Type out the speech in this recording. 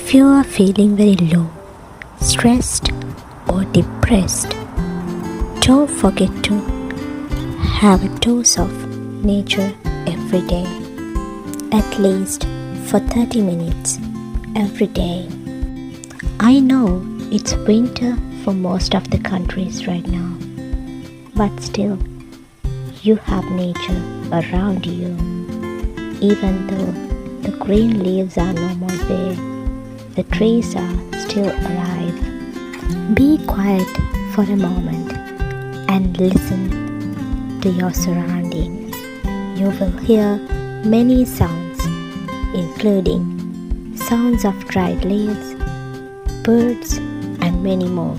If you are feeling very low, stressed, or depressed, don't forget to have a dose of nature every day, at least for 30 minutes every day. I know it's winter for most of the countries right now, but still, you have nature around you. Even though the green leaves are no more there, the trees are still alive. Be quiet for a moment and listen to your surroundings. You will hear many sounds, including sounds of dried leaves, birds, and many more.